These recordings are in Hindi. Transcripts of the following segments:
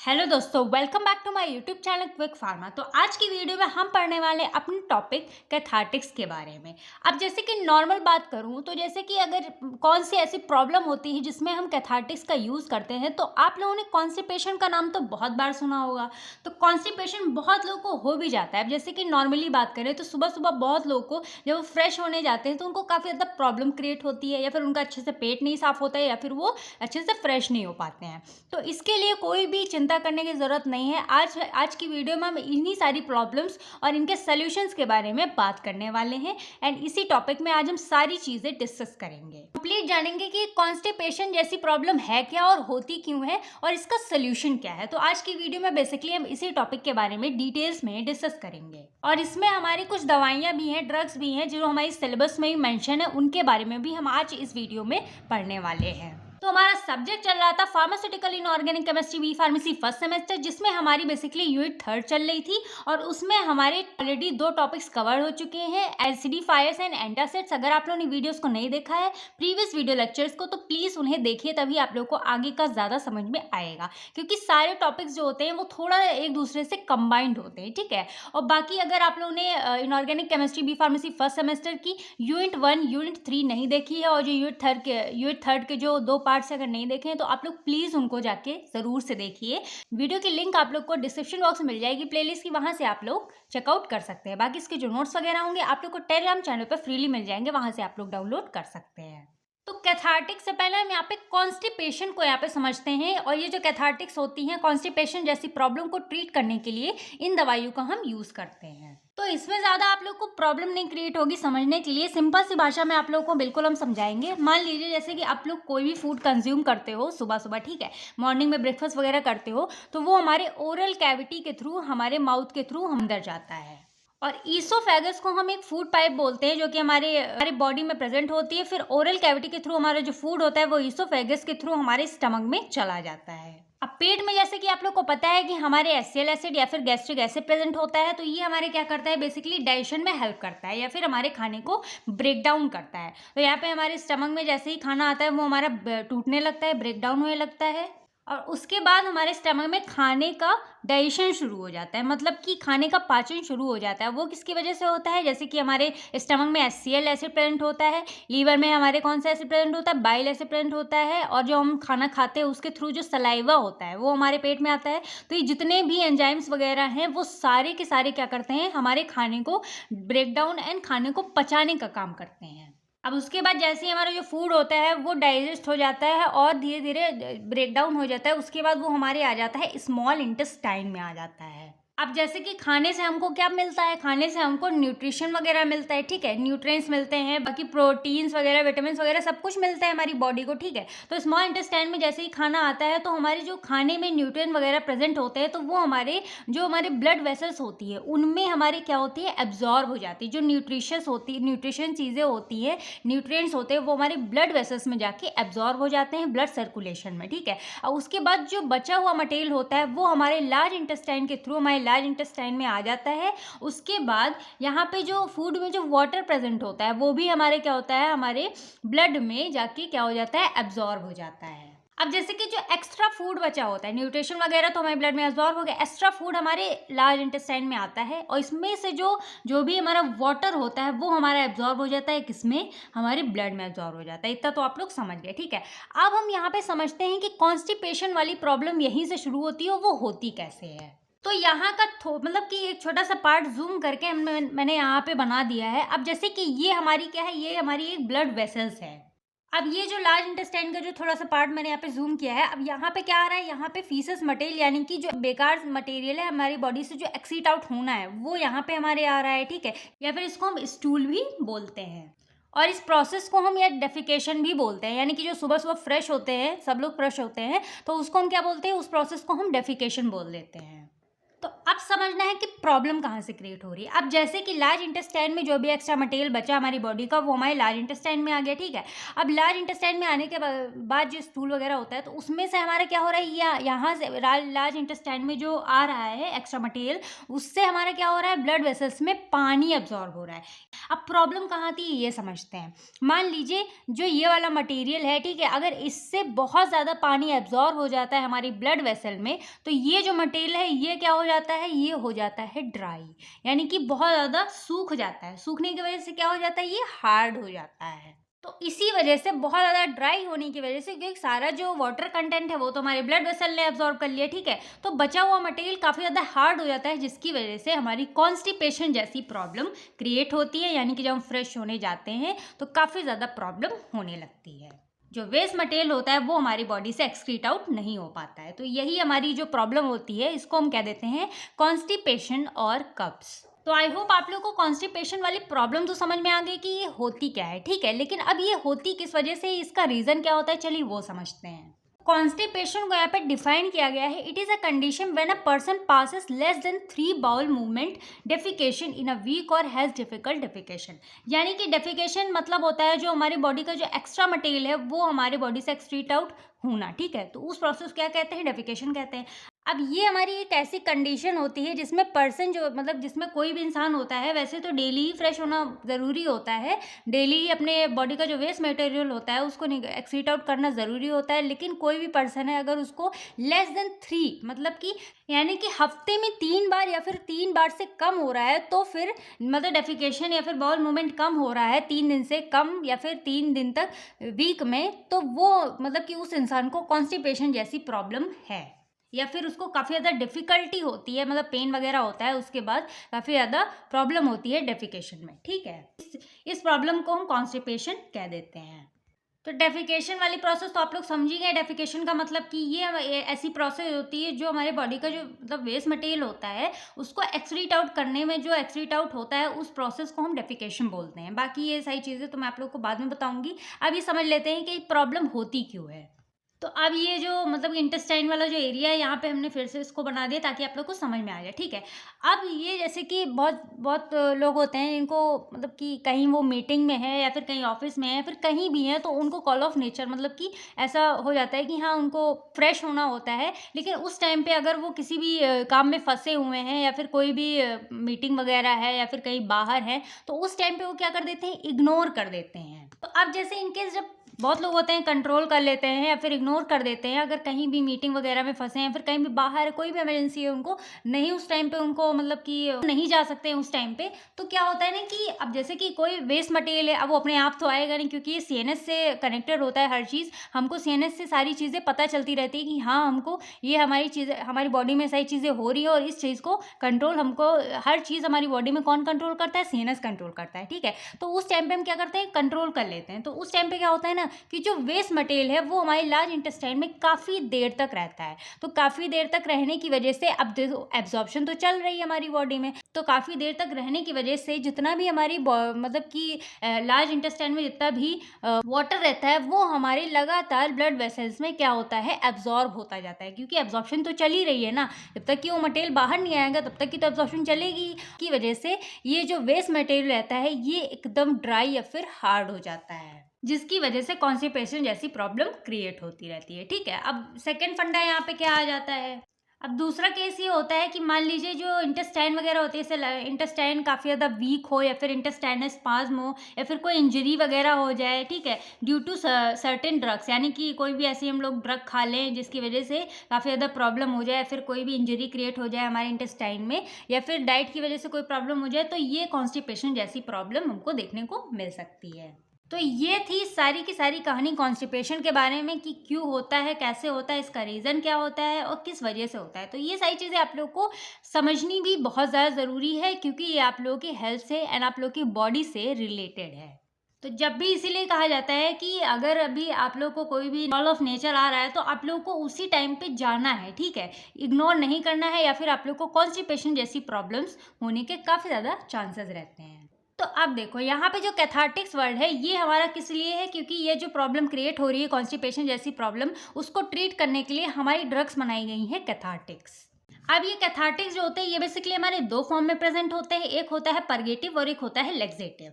हेलो दोस्तों, welcome back to my YouTube channel Quick Pharma. तो आज की वीडियो में हम पढ़ने वाले अपने टॉपिक कैथार्टिक्स के बारे में। अब जैसे कि नॉर्मल बात करूं तो जैसे कि अगर कौन सी ऐसी प्रॉब्लम होती है जिसमें हम कैथार्टिक्स का यूज़ करते हैं, तो आप लोगों ने कॉन्स्टिपेशन का नाम तो बहुत बार सुना होगा। तो कॉन्स्टिपेशन बहुत लोगों को हो भी जाता है। अब जैसे कि नॉर्मली बात करें तो सुबह सुबह बहुत लोगों को जब वो फ्रेश होने जाते हैं तो उनको काफ़ी ज़्यादा प्रॉब्लम क्रिएट होती है, या फिर उनका अच्छे से पेट नहीं साफ होता है, या फिर वो अच्छे से फ्रेश नहीं हो पाते हैं। तो इसके लिए कोई भी चिंता करने की ज़रूरत नहीं है। आज की वीडियो में हम इन्हीं सारी प्रॉब्लम्स और इनके सॉल्यूशंस के बारे में बात करने वाले हैं। एंड इसी टॉपिक में आज हम सारी चीज़ें डिस्कस करेंगे, कंप्लीट जानेंगे कि कॉन्स्टिपेशन जैसी प्रॉब्लम है क्या और होती क्यों है और इसका सॉल्यूशन क्या है। तो आज की वीडियो में बेसिकली हम इसी टॉपिक के बारे में डिटेल्स में डिस्कस करेंगे, और इसमें हमारी कुछ दवाइयाँ भी हैं, ड्रग्स भी हैं, जो हमारी सिलेबस में ही मेंशन है, उनके बारे में भी हम आज इस वीडियो में पढ़ने वाले हैं। तो हमारा सब्जेक्ट चल रहा था pharmaceutical inorganic chemistry B pharmacy first semester, जिसमें हमारी बेसिकली यूनिट थर्ड चल रही थी, और उसमें हमारे ऑलरेडी 2 टॉपिक्स कवर हो चुके हैं, एसिडिफायर्स एंड एंटासिड्स। अगर आप लोगों ने वीडियोस को नहीं देखा है, प्रीवियस वीडियो लेक्चर्स को, तो प्लीज़ उन्हें देखिए, तभी आप लोग को आगे का ज़्यादा समझ में आएगा, क्योंकि सारे टॉपिक्स जो होते हैं वो थोड़ा एक दूसरे से कंबाइंड होते हैं, ठीक है। और बाकी अगर आप लोगों ने inorganic chemistry B pharmacy first semester की यूनिट 1 यूनिट 3 नहीं देखी है, और जो यूनिट थर्ड के जो 2 पार्ट्स अगर नहीं देखे हैं, तो आप लोग प्लीज़ उनको जाके ज़रूर से देखिए। वीडियो की लिंक आप लोग को डिस्क्रिप्शन बॉक्स में मिल जाएगी प्लेलिस्ट की, वहाँ से आप लोग चेकआउट कर सकते हैं। बाकी इसके जो नोट्स वगैरह होंगे आप लोग को टेलीग्राम चैनल पर फ्रीली मिल जाएंगे, वहाँ से आप लोग डाउनलोड कर सकते हैं। तो कैथार्टिक्स से पहले हम यहाँ पे कॉन्स्टिपेशन को यहाँ पे समझते हैं, और ये जो कैथार्टिक्स होती हैं, कॉन्स्टिपेशन जैसी प्रॉब्लम को ट्रीट करने के लिए इन दवाइयों का हम यूज़ करते हैं। तो इसमें ज़्यादा आप लोग को प्रॉब्लम नहीं क्रिएट होगी समझने के लिए, सिंपल सी भाषा में आप लोगों को बिल्कुल हम समझाएंगे। मान लीजिए जैसे कि आप लोग कोई भी फूड कंज्यूम करते हो सुबह सुबह, ठीक है, मॉर्निंग में ब्रेकफास्ट वगैरह करते हो, तो वो हमारे ओरल कैविटी के थ्रू, हमारे माउथ के थ्रू अंदर जाता है। और ईसोफेगस को हम एक फूड पाइप बोलते हैं, जो कि हमारे बॉडी में प्रेजेंट होती है। फिर ओरल कैविटी के थ्रू हमारा जो फूड होता है वो ईसोफेगस के थ्रू हमारे स्टमक में चला जाता है। अब पेट में जैसे कि आप लोग को पता है कि हमारे एचसीएल एसिड या फिर गैस्ट्रिक एसिड प्रेजेंट होता है, तो ये हमारे क्या करता है, बेसिकली डाइजेशन में हेल्प करता है, या फिर हमारे खाने को ब्रेक डाउन करता है। तो यहाँ पे हमारे स्टमक में जैसे ही खाना आता है वो हमारा टूटने लगता है, ब्रेक डाउन होने लगता है, और उसके बाद हमारे स्टमक में खाने का डाइजेशन शुरू हो जाता है, मतलब कि खाने का पाचन शुरू हो जाता है। वो किसकी वजह से होता है, जैसे कि हमारे स्टमक में एचसीएल एसिड प्रेजेंट होता है, लीवर में हमारे कौन सा एसिड प्रेजेंट होता है, बाइल एसिड प्रेजेंट होता है, और जो हम खाना खाते हैं उसके थ्रू जो सलाइवा होता है वो हमारे पेट में आता है। तो ये जितने भी एंजाइम्स वगैरह हैं वो सारे के सारे क्या करते हैं, हमारे खाने को ब्रेक डाउन एंड खाने को पचाने का काम करते हैं। अब उसके बाद जैसे ही हमारा जो फूड होता है वो डाइजेस्ट हो जाता है और धीरे धीरे ब्रेक डाउन हो जाता है, उसके बाद वो हमारे आ जाता है स्मॉल इंटेस्टाइन में आ जाता है। अब जैसे कि खाने से हमको क्या मिलता है, खाने से हमको न्यूट्रिशन वगैरह मिलता है, ठीक है, न्यूट्रिएंट्स मिलते हैं, बाकी प्रोटीन्स वगैरह, विटामिन्स वगैरह सब कुछ मिलता है हमारी बॉडी को, ठीक है। तो स्मॉल इंटेस्टाइन में जैसे ही खाना आता है, तो हमारे जो खाने में न्यूट्रिएंट वगैरह प्रेजेंट होते हैं, तो वो हमारे ब्लड वेसल्स होती है उनमें हमारे क्या होती है, एब्जॉर्ब हो जाती है। जो न्यूट्रिशन चीज़ें होती है, न्यूट्रिएंट्स होते हैं, वो हमारे ब्लड वेसल्स में जाके एब्जॉर्ब हो जाते हैं, ब्लड सर्कुलेशन में, ठीक है। और उसके बाद जो बचा हुआ मटेरियल होता है वो हमारे लार्ज इंटेस्टाइन के थ्रू हमारे लार्ज इंटेस्टाइन में आ जाता है। उसके बाद यहाँ पे जो फूड में जो वाटर प्रेजेंट होता है वो भी हमारे क्या होता है, हमारे ब्लड में जाके क्या हो जाता है, एब्जॉर्ब हो जाता है। अब जैसे कि जो एक्स्ट्रा फूड बचा होता है, न्यूट्रिशन वगैरह तो हमारे ब्लड में एब्जॉर्ब हो गया, एक्स्ट्रा फूड हमारे लार्ज इंटेस्टाइन में आता है, और इसमें से जो भी हमारा वाटर होता है वो हमारा एब्जॉर्ब हो जाता है, किसमें, हमारे ब्लड में एब्जॉर्ब हो जाता है। इतना तो आप लोग समझ गए, ठीक है। अब हम यहाँ पे समझते हैं कि कॉन्स्टिपेशन वाली प्रॉब्लम यहीं से शुरू होती है, और वो होती कैसे है। तो यहाँ का मतलब कि एक छोटा सा पार्ट जूम करके मैंने यहाँ पे बना दिया है। अब जैसे कि ये हमारी क्या है, ये हमारी एक ब्लड वेसल्स है। अब ये जो लार्ज इंटेस्टाइन का जो थोड़ा सा पार्ट मैंने यहाँ पे जूम किया है, अब यहाँ पे क्या आ रहा है, यहाँ पे फीसस मटेरियल, यानी कि जो बेकार मटेरियल है हमारी बॉडी से जो एक्सीट आउट होना है वो यहाँ पे हमारे आ रहा है, ठीक है, या फिर इसको हम स्टूल भी बोलते हैं। और इस प्रोसेस को हम या डेफिकेशन भी बोलते हैं, यानी कि जो सुबह सुबह फ्रेश होते हैं, सब लोग फ्रेश होते हैं, तो उसको हम क्या बोलते हैं, उस प्रोसेस को हम डेफिकेशन बोल देते हैं। तो अब समझना है कि प्रॉब्लम कहाँ से क्रिएट हो रही है। अब जैसे कि लार्ज इंटेस्टाइन में जो भी एक्स्ट्रा मटेरियल बचा हमारी बॉडी का, वो हमारे लार्ज इंटेस्टाइन में आ गया, ठीक है। अब लार्ज इंटेस्टाइन में आने के बाद जो स्टूल वगैरह होता है, तो उसमें से हमारा क्या हो रहा है, या यहाँ से लार्ज इंटेस्टाइन में जो आ रहा है एक्स्ट्रा मटेरियल, उससे हमारा क्या हो रहा है, ब्लड वेसल्स में पानी एब्जॉर्ब हो रहा है। अब प्रॉब्लम कहाँ थी ये समझते हैं। मान लीजिए जो ये वाला मटेरियल है, ठीक है, अगर इससे बहुत ज़्यादा पानी एब्जॉर्ब हो जाता है हमारी ब्लड वेसल में, तो ये जो मटेरियल है ये क्या हो जाता है, ये हो जाता है ड्राई, यानी कि बहुत ज़्यादा सूख जाता है। सूखने की वजह से क्या हो जाता है, ये हार्ड हो जाता है। तो इसी वजह से, बहुत ज़्यादा ड्राई होने की वजह से, क्योंकि सारा जो वाटर कंटेंट है वो तो हमारे ब्लड वेसल ने एब्जॉर्ब कर लिया, ठीक है, तो बचा हुआ मटेरियल काफ़ी ज़्यादा हार्ड हो जाता है, जिसकी वजह से हमारी कॉन्स्टिपेशन जैसी प्रॉब्लम क्रिएट होती है। यानी कि जब हम फ्रेश होने जाते हैं तो काफ़ी ज़्यादा प्रॉब्लम होने लगती है। जो वेस्ट मटेरियल होता है वो हमारी बॉडी से एक्सक्रीट आउट नहीं हो पाता है। तो यही हमारी जो प्रॉब्लम होती है, इसको हम कह देते हैं कॉन्स्टिपेशन और कब्स। तो आई होप आप लोगों को कॉन्स्टिपेशन वाली प्रॉब्लम तो समझ में आ गई कि ये होती क्या है, ठीक है। लेकिन अब ये होती किस वजह से, इसका रीज़न क्या होता है, चलिए वो समझते हैं। कॉन्स्टिपेशन को यहाँ पे डिफाइन किया गया है, it is a condition when a person passes less than 3 bowel movement defecation in a week और हैज़ डिफिकल्ट डेफिकेशन। यानी कि डेफिकेशन मतलब होता है जो हमारी बॉडी का जो एक्स्ट्रा मटेरियल है वो हमारे बॉडी से एक्सक्रीट आउट होना, ठीक है। तो उस प्रोसेस क्या कहते हैं, डेफिकेशन कहते हैं। अब ये हमारी एक ऐसी कंडीशन होती है जिसमें पर्सन जो, मतलब जिसमें कोई भी इंसान होता है, वैसे तो डेली ही फ्रेश होना ज़रूरी होता है, डेली ही अपने बॉडी का जो वेस्ट मटेरियल होता है उसको एक्सक्रीट आउट करना ज़रूरी होता है। लेकिन कोई भी पर्सन है अगर उसको लेस देन 3, मतलब कि यानी कि हफ्ते में 3 बार या फिर 3 बार से कम हो रहा है, तो फिर मतलब डेफिकेशन या फिर बाउल मूवमेंट कम हो रहा है 3 दिन से कम या फिर 3 दिन तक वीक में, तो वो मतलब कि उस इंसान को कॉन्स्टिपेशन जैसी प्रॉब्लम है, या फिर उसको काफ़ी ज़्यादा डिफ़िकल्टी होती है, मतलब पेन वगैरह होता है, उसके बाद काफ़ी ज़्यादा प्रॉब्लम होती है डेफिकेशन में, ठीक है। इस प्रॉब्लम को हम कॉन्स्टिपेशन कह देते हैं। तो डेफिकेशन वाली प्रोसेस तो आप लोग समझ ही गए। डेफिकेशन का मतलब कि ये ऐसी प्रोसेस होती है जो हमारे बॉडी का जो मतलब वेस्ट मटेरियल होता है उसको एक्सक्रीट आउट करने में जो एक्सक्रीट आउट होता है उस प्रोसेस को हम डेफिकेशन बोलते हैं। बाकी ये सारी चीज़ें तो मैं आप लोग को बाद में बताऊंगी। अभी समझ लेते हैं कि प्रॉब्लम होती क्यों है। तो अब ये जो मतलब इंटेस्टाइन वाला जो एरिया है, यहाँ पे हमने फिर से इसको बना दिया ताकि आप लोग को समझ में आ जाए, ठीक है। अब ये जैसे कि बहुत बहुत लोग होते हैं जिनको मतलब कि कहीं वो मीटिंग में है या फिर कहीं ऑफिस में है या फिर कहीं भी है, तो उनको कॉल ऑफ नेचर मतलब कि ऐसा हो जाता है कि हाँ उनको फ्रेश होना होता है। लेकिन उस टाइम पे अगर वो किसी भी काम में फंसे हुए हैं या फिर कोई भी मीटिंग वगैरह है या फिर कहीं बाहर है, तो उस टाइम पे वो क्या कर देते हैं, इग्नोर कर देते हैं। तो अब जैसे इनकेस जब बहुत लोग होते हैं कंट्रोल कर लेते हैं या फिर इग्नोर कर देते हैं, अगर कहीं भी मीटिंग वगैरह में फंसे हैं फिर कहीं भी बाहर कोई भी इमरजेंसी है उनको नहीं, उस टाइम पे उनको मतलब कि नहीं जा सकते हैं उस टाइम पे, तो क्या होता है ना कि अब जैसे कि कोई वेस्ट मटेरियल है, अब वो अपने आप तो आएगा नहीं क्योंकि ये सीएनएस से कनेक्टेड होता है हर चीज़। हमको सीएनएस से सारी चीज़ें पता चलती रहती है कि हाँ हमको ये हमारी चीज़ें हमारी बॉडी में सही चीज़ें हो रही है, और इस चीज़ को कंट्रोल हमको हर चीज़ हमारी बॉडी में कौन कंट्रोल करता है, सीएनएस कंट्रोल करता है, ठीक है। तो उस टाइम पे हम क्या करते हैं, कंट्रोल कर लेते हैं। तो उस टाइम पे क्या होता है ना कि जो वेस्ट मटेरियल है वो हमारे लार्ज इंटेस्टाइन में काफ़ी देर तक रहता है। तो काफ़ी देर तक रहने की वजह से अब एब्जॉर्प्शन तो चल रही है हमारी बॉडी में, तो काफ़ी देर तक रहने की वजह से जितना भी हमारी मतलब कि लार्ज इंटेस्टाइन में जितना भी वाटर रहता है वो हमारे लगातार ब्लड वेसल्स में क्या होता है, एब्जॉर्ब होता जाता है। क्योंकि एब्जॉर्प्शन तो चल ही रही है ना, जब तक कि वो मटेरियल बाहर नहीं आएगा तब तक की तो एब्जॉर्प्शन चलेगी। की वजह से ये जो वेस्ट मटेरियल रहता है ये एकदम ड्राई या फिर हार्ड हो जाता है, जिसकी वजह से कॉन्स्टिपेशन जैसी प्रॉब्लम क्रिएट होती रहती है, ठीक है। अब सेकंड फंडा यहाँ पे क्या आ जाता है। अब दूसरा केस ये होता है कि मान लीजिए जो इंटेस्टाइन वगैरह होती है, जैसे इंटेस्टाइन काफ़ी ज़्यादा वीक हो या फिर इंटेस्टाइनल स्पाज्म हो या फिर कोई इंजरी वगैरह हो जाए, ठीक है, ड्यू टू सर्टेन ड्रग्स, यानी कि कोई भी ऐसी हम लोग ड्रग खा लें जिसकी वजह से काफ़ी ज़्यादा प्रॉब्लम हो जाए, फिर कोई भी इंजरी क्रिएट हो जाए हमारे इंटेस्टाइन में, या फिर डाइट की वजह से कोई प्रॉब्लम हो जाए, तो ये कॉन्स्टिपेशन जैसी प्रॉब्लम हमको देखने को मिल सकती है। तो ये थी सारी की सारी कहानी कॉन्स्टिपेशन के बारे में कि क्यों होता है, कैसे होता है, इसका रीज़न क्या होता है और किस वजह से होता है। तो ये सारी चीज़ें आप लोग को समझनी भी बहुत ज़्यादा ज़रूरी है क्योंकि ये आप लोगों की हेल्थ से एंड आप लोग की बॉडी से रिलेटेड है। तो जब भी इसीलिए कहा जाता है कि अगर अभी आप लोग को कोई भी लॉ ऑफ नेचर आ रहा है तो आप लोग को उसी टाइम पे जाना है, ठीक है, इग्नोर नहीं करना है, या फिर आप लोग को कॉन्स्टिपेशन जैसी प्रॉब्लम्स होने के काफ़ी ज़्यादा चांसेस रहते हैं। तो अब देखो यहाँ पे जो कैथार्टिक्स वर्ड है ये हमारा किस लिए है, क्योंकि ये जो प्रॉब्लम क्रिएट हो रही है कॉन्स्टिपेशन जैसी प्रॉब्लम, उसको ट्रीट करने के लिए हमारी ड्रग्स बनाई गई हैं कैथार्टिक्स। अब ये कैथार्टिक्स जो होते हैं ये बेसिकली हमारे 2 फॉर्म में प्रेज़ेंट होते हैं, एक होता है पर्गेटिव और एक होता है लैक्सेटिव।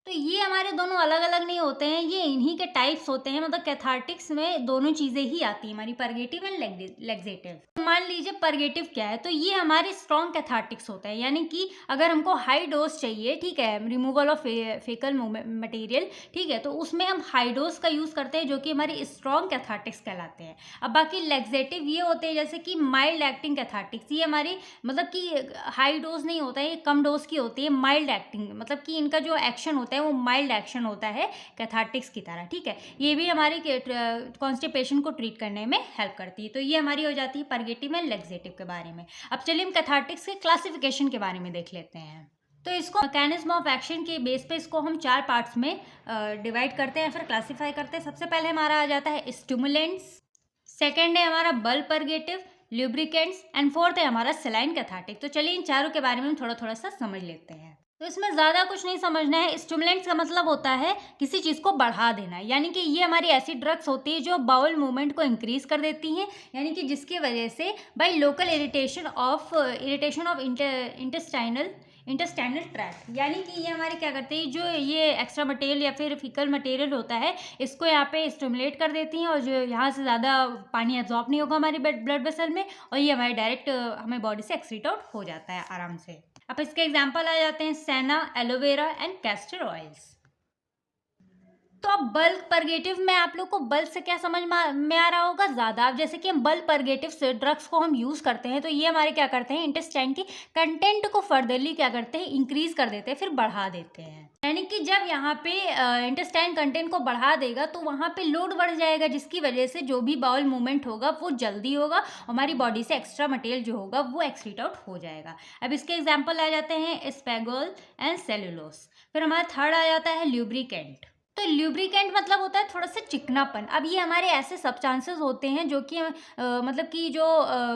तो ये हमारे दोनों अलग-अलग नहीं होते हैं, ये इन्हीं के टाइप्स होते हैं, मतलब कैथार्टिक्स में दोनों चीज़ें ही आती हैं हमारी, पर्गेटिव एंड लैक्सेटिव। मान लीजिए पर्गेटिव क्या है, तो ये हमारे स्ट्रॉन्ग कैथार्टिक्स होता है, यानी कि अगर हमको हाई डोज चाहिए, ठीक है, रिमूवल ऑफ फेकल मटेरियल, ठीक है, तो उसमें हम हाई डोज का यूज़ करते हैं, जो कि हमारे स्ट्रॉन्ग कैथार्टिक्स कहलाते हैं। अब बाकी लैक्सेटिव ये होते हैं जैसे कि माइल्ड एक्टिंग कैथार्टिक्स, ये हमारी मतलब कि हाई डोज नहीं होता है, ये कम डोज की होती है, माइल्ड एक्टिंग, मतलब कि इनका जो एक्शन होता है वो माइल्ड एक्शन होता है कैथार्टिक्स की तरह, ठीक है। ये भी हमारी कॉन्स्टिपेशन को ट्रीट करने में हेल्प करती है। तो ये हमारी हो जाती है पर्गेटिव एंड लैक्सेटिव के बारे में। अब चलिए हम कैथार्टिक्स के क्लासिफिकेशन के बारे में देख लेते हैं। तो इसको मैकेनिज्म ऑफ एक्शन के बेस पे इसको हम 4 पार्ट्स में डिवाइड करते हैं, फिर क्लासीफाई करते हैं। सबसे पहले हमारा आ जाता है स्टिमुलेंट्स, सेकेंड है हमारा bulb purgative, lubricants and fourth है हमारा सेलाइन कैथार्टिक। तो चलिए इन चारों के बारे में हम थोड़ा सा समझ लेते हैं। तो इसमें ज़्यादा कुछ नहीं समझना है। स्टिमुलेंट्स का मतलब होता है किसी चीज़ को बढ़ा देना, यानी कि ये हमारी ऐसी ड्रग्स होती है जो बाउल मूवमेंट को इंक्रीज कर देती हैं, यानी कि जिसकी वजह से by local irritation of intestinal tract, यानी कि ये हमारे क्या करते हैं, जो ये एक्स्ट्रा मटेरियल या फिर फीकल मटेरियल होता है इसको यहाँ पे स्टिमुलेट कर देती हैं, और जो यहाँ से ज़्यादा पानी एब्जॉर्ब नहीं होगा हमारी ब्लड वेसल में, और ये हमारे डायरेक्ट हमें बॉडी से एक्सक्रीट आउट हो जाता है आराम से। अब इसके एग्जाम्पल आ जाते हैं सेना, एलोवेरा एंड कैस्टर ऑयल्स। तो अब बल्क पर्गेटिव में आप लोग को बल्क से क्या समझ में आ रहा होगा ज़्यादा। अब जैसे कि हम बल्क पर्गेटिव से ड्रग्स को हम यूज़ करते हैं, तो ये हमारे क्या करते हैं, इंटेस्टाइन की कंटेंट को फर्दरली क्या करते हैं, इंक्रीज कर देते हैं, फिर बढ़ा देते हैं। यानी कि जब यहाँ पे इंटेस्टाइन कंटेंट को बढ़ा देगा तो वहाँ पे लोड बढ़ जाएगा, जिसकी वजह से जो भी बाउल मूवमेंट होगा वो जल्दी होगा, हमारी बॉडी से एक्स्ट्रा मटेरियल जो होगा वो एक्सक्रीट आउट हो जाएगा। अब इसके एग्जाम्पल आ जाते हैं स्पेगोल एंड सेलुलोस। फिर हमारा थर्ड आ जाता है ल्यूब्रिकेंट। तो ल्यूब्रिकेंट मतलब होता है थोड़ा सा चिकनापन। अब ये हमारे ऐसे सब्सटेंसेस होते हैं जो कि मतलब कि जो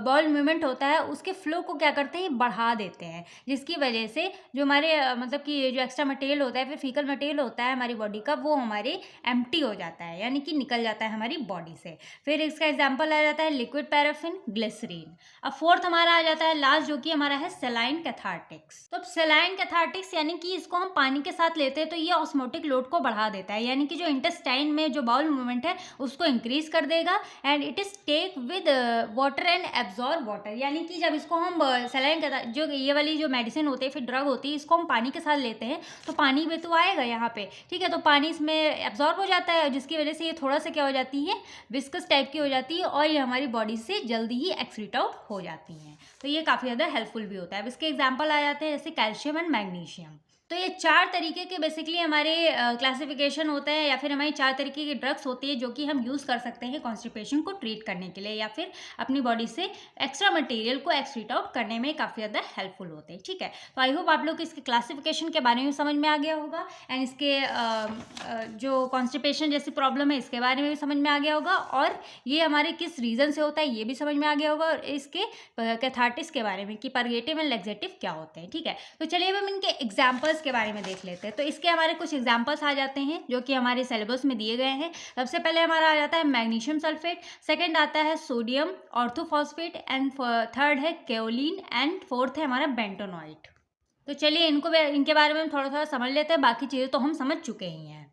बाउल मूवमेंट होता है उसके फ्लो को क्या करते हैं, बढ़ा देते हैं, जिसकी वजह से जो हमारे मतलब कि जो एक्स्ट्रा मटेरियल होता है, फिर फीकल मटेरियल होता है हमारी बॉडी का, वो हमारे एम्प्टी हो जाता है, यानी कि निकल जाता है हमारी बॉडी से। फिर इसका एग्जाम्पल आ जाता है लिक्विड पैराफिन, ग्लिसरीन। अब फोर्थ हमारा आ जाता है लास्ट, जो कि हमारा है सेलाइन कैथार्टिक्स। तो सेलाइन कैथार्टिक्स यानी कि इसको हम पानी के साथ लेते हैं तो ये ऑस्मोटिक लोड को बढ़ा देता है, यानी कि जो इंटेस्टाइन में जो बाउल मूवमेंट है उसको इंक्रीज कर देगा, and it is take with water and absorb water. यानी कि जब इसको हम सेलाइन जो ये वाली जो मेडिसिन होती है, फिर ड्रग होती है, इसको हम पानी के साथ लेते हैं तो पानी में तो आएगा यहाँ पे, ठीक है, तो पानी इसमें एब्जॉर्ब हो जाता है, जिसकी वजह से ये थोड़ा सा क्या हो जाती है, विस्कस टाइप की हो जाती है, और ये हमारी बॉडी से जल्दी ही एक्सक्रीट आउट हो जाती हैं। तो ये काफ़ी ज़्यादा हेल्पफुल भी होता है। अब इसके एग्जाम्पल आ जाते हैं जैसे कैल्शियम एंड मैग्नीशियम। तो ये 4 तरीके के बेसिकली हमारे क्लासिफिकेशन होते हैं, या फिर हमारी 4 तरीके की ड्रग्स होती है जो कि हम यूज़ कर सकते हैं कॉन्स्टिपेशन को ट्रीट करने के लिए, या फिर अपनी बॉडी से एक्स्ट्रा मटेरियल को एक्सक्रीट आउट करने में काफ़ी ज़्यादा हेल्पफुल होते हैं, ठीक है। तो आई होप आप लोग इसके क्लासिफिकेशन के बारे में समझ में आ गया होगा, एंड इसके जो कॉन्स्टिपेशन जैसी प्रॉब्लम है इसके बारे में भी समझ में आ गया होगा, और ये हमारे किस रीज़न से होता है ये भी समझ में आ गया होगा, और इसके कैथार्टिक्स के बारे में कि पर्गेटिव एंड लैक्सेटिव क्या होते हैं, ठीक है। तो चलिए हम इनके एग्जाम्पल्स के बारे में देख लेते हैं। तो इसके हमारे कुछ एग्जांपल्स आ जाते हैं जो कि हमारे सिलेबस में दिए गए हैं। सबसे पहले हमारा आ जाता है मैग्नीशियम सल्फेट, सेकंड आता है सोडियम ऑर्थोफॉस्फेट, एंड थर्ड है केओलिन, एंड फोर्थ है हमारा बेंटोनॉइट। तो चलिए इनके बारे में हम थोड़ा समझ लेते हैं, बाकी चीज़ें तो हम समझ चुके ही हैं।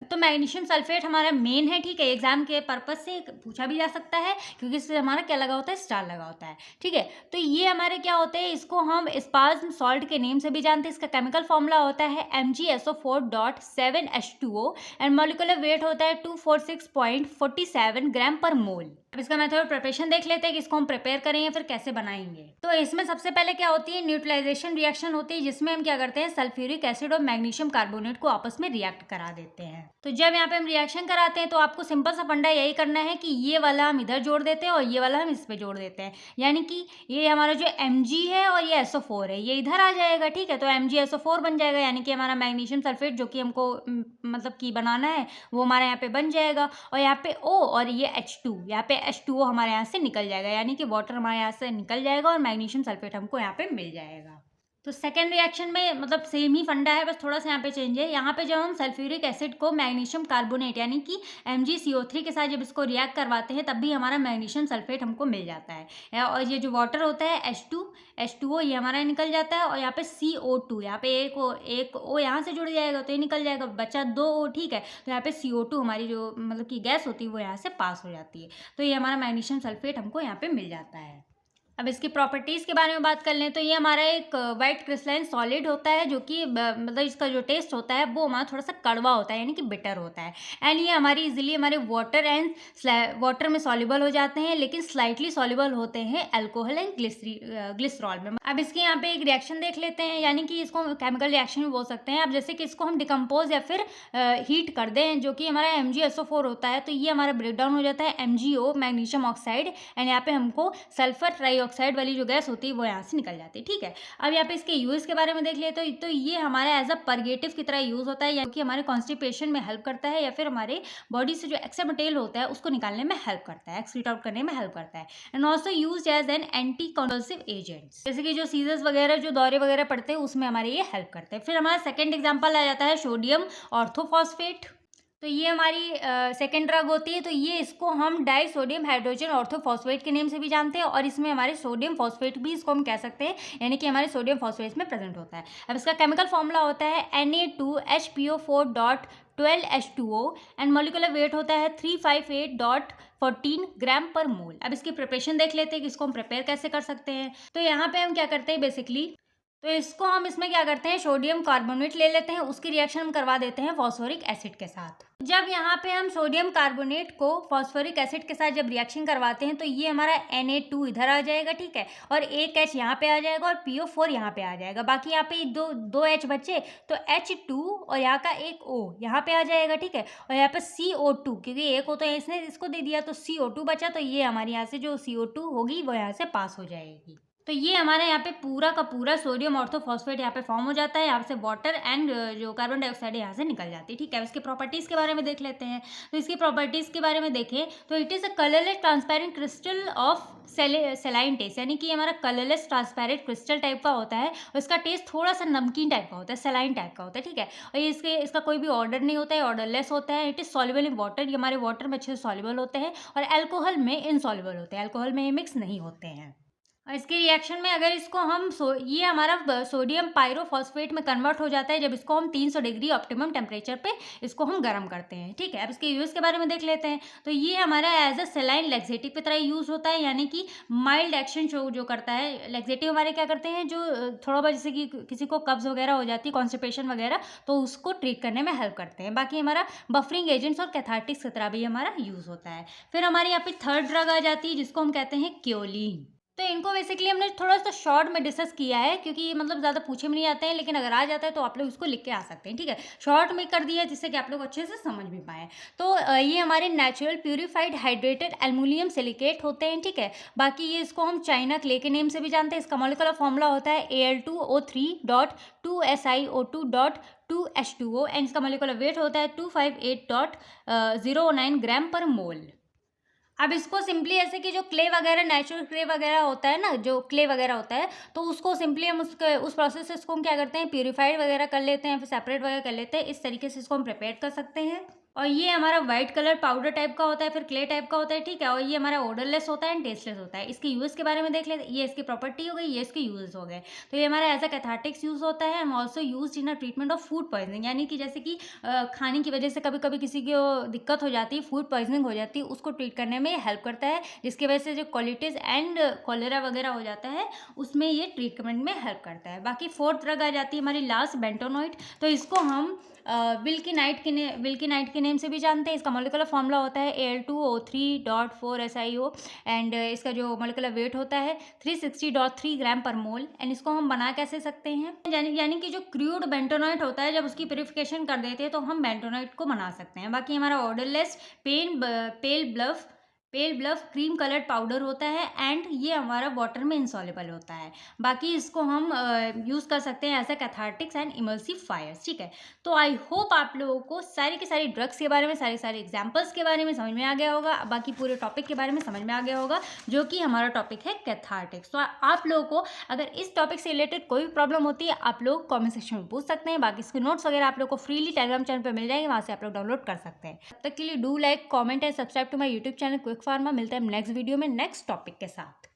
तो मैग्नीशियम सल्फेट हमारा मेन है, ठीक है, एग्जाम के पर्पज से पूछा भी जा सकता है, क्योंकि इससे हमारा क्या लगा होता है, स्टार लगा होता है, ठीक है। तो ये हमारे क्या होते हैं, इसको हम स्पाज्म सॉल्ट के नेम से भी जानते हैं। इसका केमिकल फॉर्मूला होता है MgSO4.7H2O, एंड मॉलिक्यूलर वेट होता है 246.47 ग्राम पर मोल। अब इसका मेथड प्रिपरेशन देख लेते हैं कि इसको हम प्रिपेयर करेंगे फिर कैसे बनाएंगे। तो इसमें सबसे पहले क्या होती है, न्यूट्रलाइजेशन रिएक्शन होती है, जिसमें हम क्या करते हैं, सल्फ्यूरिक एसिड और मैग्नीशियम कार्बोनेट को आपस में रिएक्ट करा देते हैं। तो जब यहाँ पे हम रिएक्शन कराते हैं तो आपको सिंपल सा फंडा यही करना है कि ये वाला हम इधर जोड़ देते हैं और ये वाला हम इस पे जोड़ देते हैं, यानी कि ये हमारा जो Mg है और ये SO4 है ये इधर आ जाएगा, ठीक है। तो MgSO4 बन जाएगा, यानी कि हमारा मैग्नीशियम सल्फेट जो कि हमको मतलब कि बनाना है वो हमारे यहाँ पे बन जाएगा, और यहाँ पे O और ये H2, यहाँ पे H2O हमारे यहाँ से निकल जाएगा, यानी कि वाटर हमारे यहाँ से निकल जाएगा और मैग्नीशियम सल्फेट हमको यहाँ पे मिल जाएगा। तो सेकेंड रिएक्शन में मतलब सेम ही फंडा है, बस थोड़ा-सा यहाँ पे चेंज है। यहाँ पे जब हम सल्फ्यूरिक एसिड को मैग्नीशियम कार्बोनेट यानी कि MgCO3 के साथ जब इसको रिएक्ट करवाते हैं, तब भी हमारा मैग्नीशियम सल्फेट हमको मिल जाता है। और ये जो वाटर होता है H2O ये हमारा निकल जाता है, और यहाँ पे CO2 यहाँ पे एक O यहाँ से जुड़ जाएगा तो ये निकल जाएगा, बचा 2 O, ठीक है। तो यहाँ पे CO2 हमारी जो मतलब कि गैस होती है वो यहाँ से पास हो जाती है। तो ये हमारा मैग्नीशियम सल्फेट हमको यहाँ पे मिल जाता है। अब इसकी प्रॉपर्टीज़ के बारे में बात कर लें तो ये हमारा एक वाइट क्रिस्टलाइन सॉलिड होता है, जो कि मतलब इसका जो टेस्ट होता है वो हमारा थोड़ा सा कड़वा होता है, यानी कि बिटर होता है। एंड ये हमारी इजीली हमारे वाटर में सॉल्युबल हो जाते हैं, लेकिन स्लाइटली सॉल्युबल होते हैं अल्कोहल एंड ग्लिसरॉल में। अब इसके यहाँ पे एक रिएक्शन देख लेते हैं, यानी कि इसको केमिकल रिएक्शन भी बोल सकते हैं। अब जैसे कि इसको हम डिकम्पोज या फिर हीट कर दें, जो कि हमारा MgSO4 होता है, तो ये हमारा ब्रेकडाउन हो जाता है MgO मैग्नीशियम ऑक्साइड, एंड यहाँ पे हमको सल्फर ट्राईऑक्साइड वाली जो गैस होती है वो यहाँ से निकल जाती है, ठीक है। अब यहाँ पे इसके यूज के बारे में देख लिए तो ये हमारा एज अ परगेटिव की तरह यूज होता है, यानी कि हमारे कॉन्स्टिपेशन में हेल्प करता है, या फिर हमारे बॉडी से जो एक्स्ट्रा मटेरियल होता है उसको निकालने में हेल्प करता है, एक्सक्रीट आउट करने में हेल्प करता है। And also use as an anti convulsive agent, जैसे कि जो सीजर्स वगैरह जो दौरे वगैरह पड़ते हैं उसमें हमारे ये हेल्प करते हैं। फिर हमारा सेकेंड एग्जाम्पल आ जाता है सोडियम ऑर्थोफॉस्फेट। तो ये हमारी सेकेंड ड्रग होती है। तो ये इसको हम डाई सोडियम हाइड्रोजन ऑर्थोफॉस्फेट के नेम से भी जानते हैं, और इसमें हमारे सोडियम फॉस्फेट भी इसको हम कह सकते हैं, यानी कि हमारे सोडियम फॉस्फेट में प्रेजेंट होता है। अब इसका केमिकल फॉर्मूला होता है Na2HPO4.12H2O एंड मोलिकुलर वेट होता है 358.14 ग्राम पर मोल। अब इसकी प्रिपरेशन देख लेते हैं कि इसको हम प्रिपेयर कैसे कर सकते हैं। तो यहाँ पे हम क्या करते हैं बेसिकली, तो इसको हम इसमें क्या करते हैं, सोडियम कार्बोनेट ले लेते हैं, उसकी रिएक्शन हम करवा देते हैं फॉस्फोरिक एसिड के साथ। जब यहाँ पे हम सोडियम कार्बोनेट को फॉस्फोरिक एसिड के साथ जब रिएक्शन करवाते हैं तो ये हमारा Na2 इधर आ जाएगा, ठीक है, और एक H यहाँ पे आ जाएगा और PO4 यहाँ पे आ जाएगा। बाकी यहाँ पे दो H बचे, तो H2 और यहाँ का एक O यहाँ पे आ जाएगा, ठीक है, और यहाँ पे CO2 क्योंकि एक O तो इसने इसको दे दिया तो CO2 बचा, तो ये हमारी यहाँ से जो CO2 होगी वो यहाँ से पास हो जाएगी। तो ये हमारे यहाँ पे पूरा का पूरा सोडियम ऑर्थोफॉस्फेट यहाँ पे फॉर्म हो जाता है, यहाँ से वाटर एंड जो कार्बन डाइऑक्साइड यहाँ से निकल जाती है, ठीक है। इसकी प्रॉपर्टीज़ के बारे में देख लेते हैं। तो इसकी प्रॉपर्टीज़ के बारे में देखें तो it is a colourless transparent crystal of saline taste, यानी कि हमारा कलरलेस ट्रांसपेरेंट क्रिस्टल टाइप का होता है, और इसका टेस्ट थोड़ा सा नमकीन टाइप का होता है, सेलाइन टाइप का होता है, ठीक है। और ये इसका कोई भी ऑर्डर नहीं होता है, ऑर्डरलेस होता है। It is soluble in water, ये हमारे वाटर में अच्छे से सॉल्युबल होते हैं, और अल्कोहल में इनसॉल्युबल होते हैं, अल्कोहल में ये मिक्स नहीं होते हैं। और इसके रिएक्शन में अगर इसको हम ये हमारा सोडियम पायरोफॉस्फेट में कन्वर्ट हो जाता है जब इसको हम 300 डिग्री ऑप्टिमम टेम्परेचर पे इसको हम गर्म करते हैं, ठीक है। अब इसके यूज़ के बारे में देख लेते हैं। तो ये हमारा एज अ सेलाइन लेक्सेटिव की तरह यूज़ होता है, यानी कि माइल्ड एक्शन जो करता है। लेक्सेटिव हमारे क्या करते हैं, जो थोड़ा बहुत जैसे कि किसी को कब्ज वगैरह हो जाती है, कॉन्स्टिपेशन वगैरह, तो उसको ट्रीट करने में हेल्प करते हैं। बाकी हमारा बफरिंग एजेंट्स और कैथार्टिक्स की तरह भी हमारा यूज़ होता है। फिर हमारे यहाँ पे थर्ड ड्रग आ जाती है जिसको हम कहते हैं क्योलिन। तो इनको बेसिकली हमने थोड़ा सा शॉर्ट में डिस्कस किया है, क्योंकि ये मतलब ज़्यादा पूछे में नहीं आते हैं, लेकिन अगर आ जाता है तो आप लोग इसको लिख के आ सकते हैं, ठीक है। शॉर्ट में कर दिया जिससे कि आप लोग अच्छे से समझ भी पाएँ। तो ये हमारे natural purified hydrated aluminium silicate होते हैं, ठीक है। बाकी ये इसको हम चाइना क्ले के नेम से भी जानते हैं। इसका मॉलिक्यूलर फॉर्मूला होता है Al2O3.2Si2O2H2O एंड इसका मॉलिक्यूलर वेट होता है 258.09 ग्राम पर मोल। अब इसको सिंपली ऐसे कि जो क्ले वगैरह नेचुरल क्ले वगैरह होता है ना, जो क्ले वगैरह होता है, तो उसको सिंपली हम उस प्रोसेस से इसको हम क्या करते हैं, प्यूरिफाइड वगैरह कर लेते हैं, फिर सेपरेट वगैरह कर लेते हैं। इस तरीके से इसको हम प्रिपेयर कर सकते हैं। और ये हमारा वाइट कलर पाउडर टाइप का होता है, फिर क्ले टाइप का होता है, ठीक है। और ये हमारा ऑर्डरलेस होता है एंड टेस्टलेस होता है। इसके यूज़ के बारे में देख लेते हैं। ये इसकी प्रॉपर्टी हो गई, ये इसके यूज़ हो गए। तो ये हमारा एज अ कैथार्टिक्स यूज़ होता है and also use in a treatment of food poisoning, यानी कि जैसे कि खाने की वजह से कभी कभी किसी को दिक्कत हो जाती है, फूड पॉइजनिंग हो जाती है, उसको ट्रीट करने में हेल्प करता है, जिसकी वजह से जो कोलिटिस एंड कॉलेरा वगैरह हो जाता है उसमें ये ट्रीटमेंट में हेल्प करता है। बाकी फोर्थ ड्रग आ जाती है हमारी लास्ट, बेंटोनॉइड। तो इसको हम विल्किनाइट के नेम से भी जानते हैं। इसका मॉलिक्यूलर फॉर्मूला होता है Al2O3.4SiO एंड इसका जो मॉलिक्यूलर वेट होता है 360.3 ग्राम पर मोल। एंड इसको हम बना कैसे सकते हैं, यानी कि जो क्रूड बेंटोनॉइट होता है जब उसकी प्यूरिफिकेशन कर देते हैं तो हम बेंटोनॉइट को बना सकते हैं। बाकी हमारा ऑर्डरलेस पेल ब्लफ पेल ब्लफ क्रीम कलर्ड पाउडर होता है एंड ये हमारा वाटर में इंसॉल्युबल होता है। बाकी इसको हम यूज़ कर सकते हैं as a cathartics and emulsifiers, ठीक है। तो आई होप आप लोगों को सारी की सारी ड्रग्स के बारे में, सारे सारे एग्जाम्पल्स के बारे में समझ में आ गया होगा, बाकी पूरे टॉपिक के बारे में समझ में आ गया होगा, जो कि हमारा टॉपिक है कैथार्टिक्स। तो आप लोगों को अगर इस टॉपिक से रिलेटेड कोई भी प्रॉब्लम होती है, आप लोग कॉमेंट सेक्शन में पूछ सकते हैं। बाकी इसके नोट्स वगैरह आप लोग को फ्रीली टेलीग्राम चैनल पर मिल जाएंगे, वहाँ से आप लोग डाउनलोड कर सकते हैं। तब तक के लिए do like, comment and subscribe to my YouTube channel Quick Pharma. मिलते हैं नेक्स्ट वीडियो में नेक्स्ट टॉपिक के साथ।